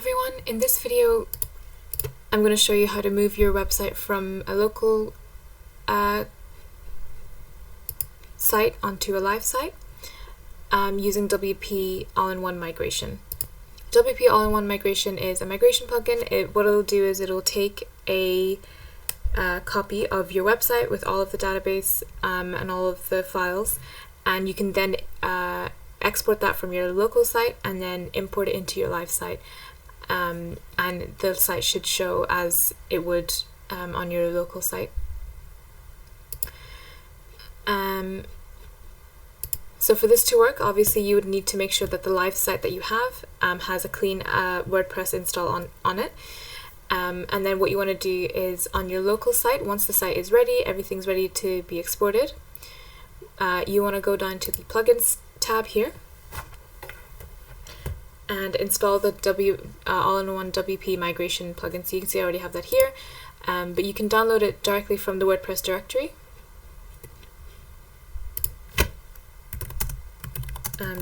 everyone, in this video I'm going to show you how to move your website from a local site onto a live site using WP All-in-One Migration. WP All-in-One Migration is a migration plugin. What it'll do is it'll take a copy of your website with all of the database and all of the files, and you can then export that from your local site and then import it into your live site. And the site should show as it would on your local site. So for this to work, obviously you would need to make sure that the live site that you have has a clean WordPress install on it. And then what you want to do is on your local site, once the site is ready, everything's ready to be exported, you want to go down to the plugins tab here and install the all-in-one WP migration plugin. So you can see I already have that here, but you can download it directly from the WordPress directory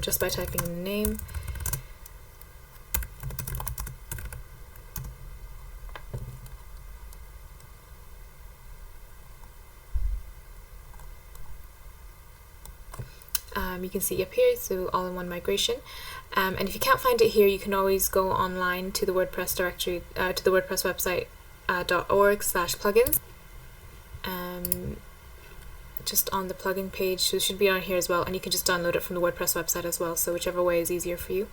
just by typing in the name. You can see up here, so all-in-one migration. And if you can't find it here, you can always go online to the WordPress directory, to the WordPress website .org/plugins. Just on the plugin page, so it should be on here as well, and you can just download it from the WordPress website as well, so whichever way is easier for you.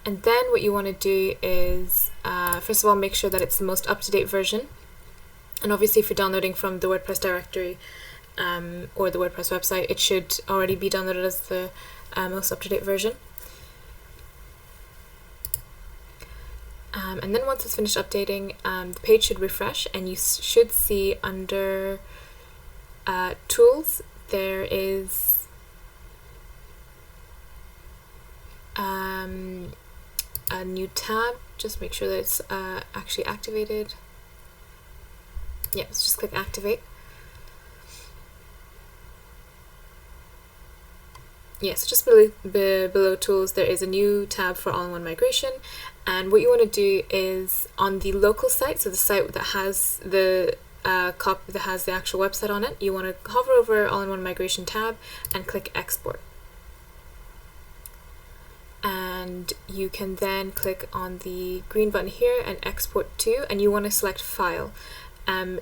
And then what you want to do is, first of all, make sure that it's the most up-to-date version. And obviously if you're downloading from the WordPress directory or the WordPress website, it should already be downloaded as the most up-to-date version. And then once it's finished updating, the page should refresh, and you should see under Tools there is a new tab. Just make sure that it's actually activated. Yeah, let's just click Activate. Yes, just below Tools there is a new tab for All-in-One Migration, and what you want to do is on the local site, so the site that has the copy that has the actual website on it, you want to hover over All-in-One Migration tab and click Export. And you can then click on the green button here and Export to, and you want to select File.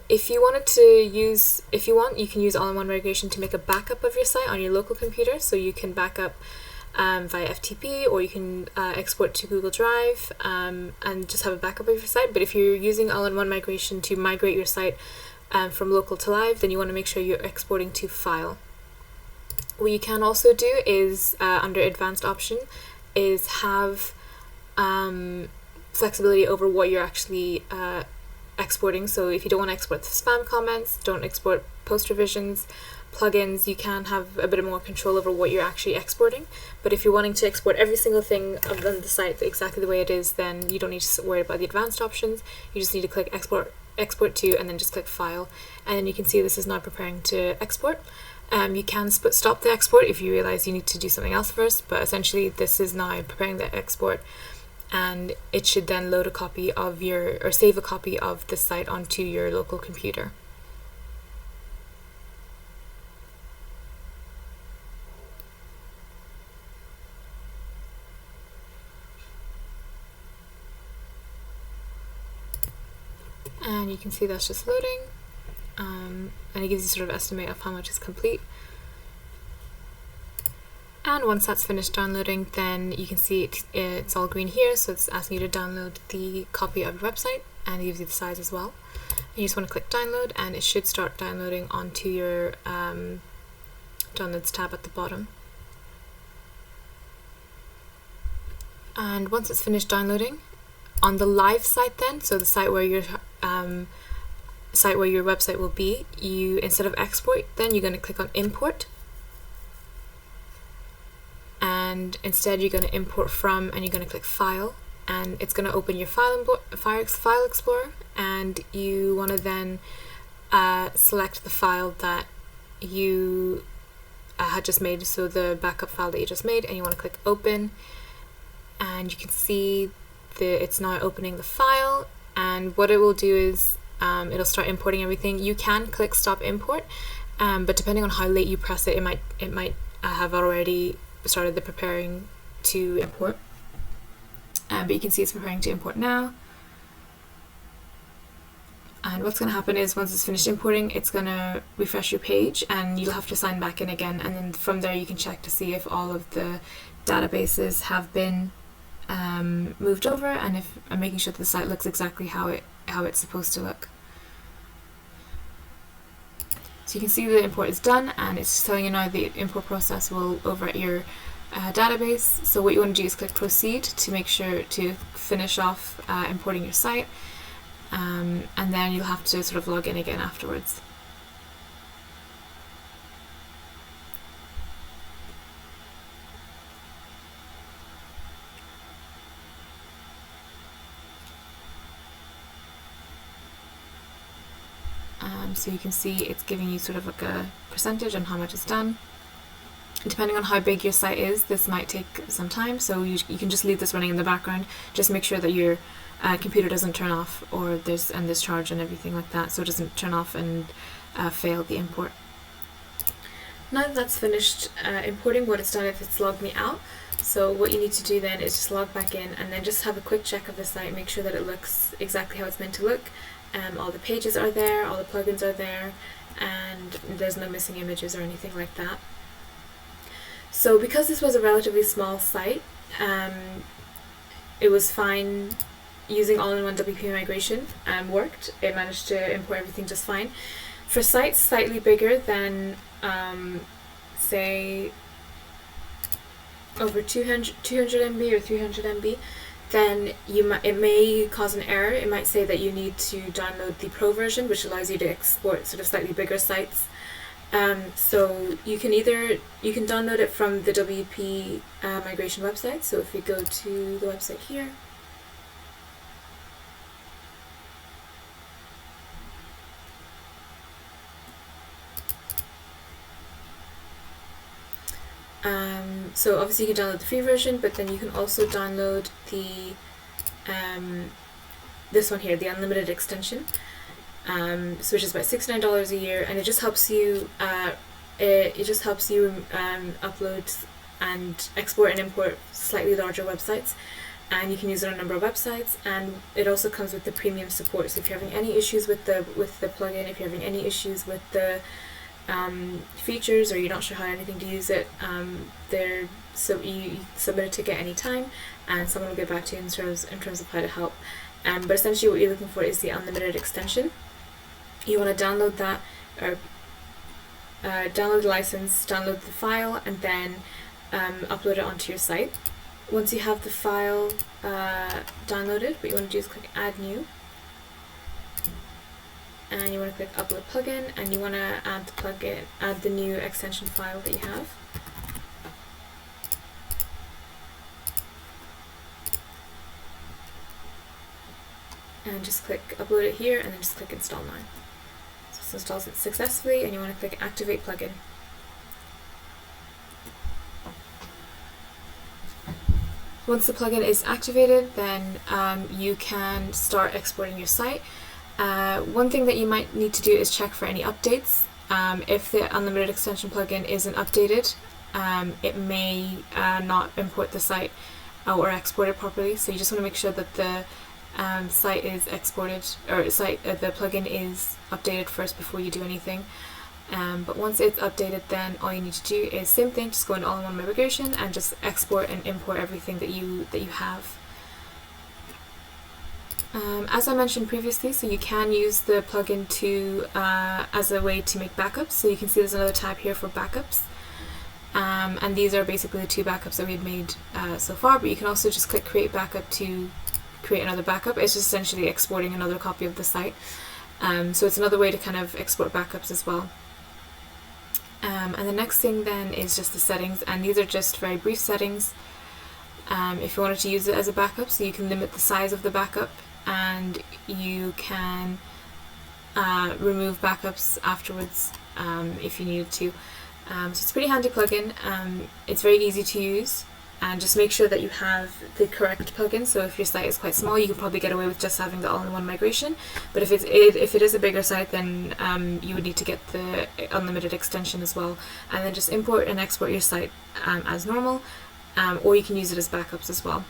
If you want, you can use All-in-One Migration to make a backup of your site on your local computer, so you can back up via FTP, or you can export to Google Drive and just have a backup of your site. But if you're using All-in-One Migration to migrate your site from local to live, then you want to make sure you're exporting to File. What you can also do is, under Advanced option, is have flexibility over what you're actually exporting. So if you don't want to export the spam comments, don't export post revisions, plugins, you can have a bit more control over what you're actually exporting. But if you're wanting to export every single thing of the site exactly the way it is, then you don't need to worry about the advanced options. You just need to click export to, and then just click File, and then you can see this is now preparing to export. You can stop the export if you realize you need to do something else first, but essentially this is now preparing the export, and it should then load a copy of or save a copy of the site onto your local computer. And you can see that's just loading, and it gives you sort of estimate of how much is complete. And once that's finished downloading, then you can see it's all green here, so it's asking you to download the copy of your website, and it gives you the size as well. And you just want to click download, and it should start downloading onto your downloads tab at the bottom. And once it's finished downloading, on the live site then, so the site where your website will be, instead of export, then you're going to click on import, and instead you're going to import from, and you're going to click File, and it's going to open your File Explorer, and you want to then select the file that you had just made, so the backup file that you just made, and you want to click Open, and you can see it's now opening the file, and what it will do is it'll start importing everything. You can click stop import, but depending on how late you press it, it might have already started the preparing to import. But you can see it's preparing to import now. And what's going to happen is once it's finished importing, it's going to refresh your page and you'll have to sign back in again. And then from there you can check to see if all of the databases have been moved over, and if making sure that the site looks exactly how it's supposed to look. So you can see the import is done, and it's just telling you now the import process will overwrite your database. So what you want to do is click proceed to make sure to finish off importing your site. And then you'll have to sort of log in again afterwards. So you can see it's giving you sort of like a percentage on how much is done. Depending on how big your site is, this might take some time, so you can just leave this running in the background. Just make sure that your computer doesn't turn off, or there's charge and everything like that, so it doesn't turn off and fail the import. Now that that's finished importing, what it's done is it's logged me out. So what you need to do then is just log back in and then just have a quick check of the site, make sure that it looks exactly how it's meant to look. All the pages are there, all the plugins are there, and there's no missing images or anything like that. So because this was a relatively small site, it was fine. Using all-in-one WP migration worked. It managed to import everything just fine. For sites slightly bigger than, say, over 200 MB or 300 MB, then it may cause an error. It might say that you need to download the Pro version, which allows you to export sort of slightly bigger sites. So you can download it from the WP migration website. So if we go to the website here, so obviously you can download the free version, but then you can also download the this one here, the unlimited extension, which is about $69 a year, and it just helps you upload and export and import slightly larger websites, and you can use it on a number of websites. And it also comes with the premium support. So if you're having any issues with the plugin, if you're having any issues with the features, or you're not sure how anything to use it, so you submit a ticket anytime, and someone will get back to you in terms of how to help. But essentially what you're looking for is the unlimited extension. You want to download that, or download the license, download the file, and then upload it onto your site. Once you have the file downloaded, what you want to do is click Add New, and you want to click Upload Plugin, and you want to add the new extension file that you have. And just click Upload it here, and then just click Install Now. So this installs it successfully, and you want to click Activate Plugin. Once the plugin is activated, then you can start exporting your site. One thing that you might need to do is check for any updates. If the unlimited extension plugin isn't updated, it may not import the site or export it properly. So you just want to make sure that the site is exported, or the plugin is updated first before you do anything. But once it's updated, then all you need to do is same thing, just go into all-in-one migration and just export and import everything that you have. As I mentioned previously, so you can use the plugin as a way to make backups. So you can see there's another tab here for backups, and these are basically the two backups that we've made so far. But you can also just click Create Backup to create another backup. It's just essentially exporting another copy of the site. So it's another way to kind of export backups as well. And the next thing then is just the settings, and these are just very brief settings. If you wanted to use it as a backup, so you can limit the size of the backup, and you can remove backups afterwards if you needed to. So it's a pretty handy plugin. It's very easy to use. and just make sure that you have the correct plugin. So if your site is quite small, you can probably get away with just having the all-in-one migration, but if it is a bigger site, then you would need to get the unlimited extension as well, and then just import and export your site as normal, or you can use it as backups as well.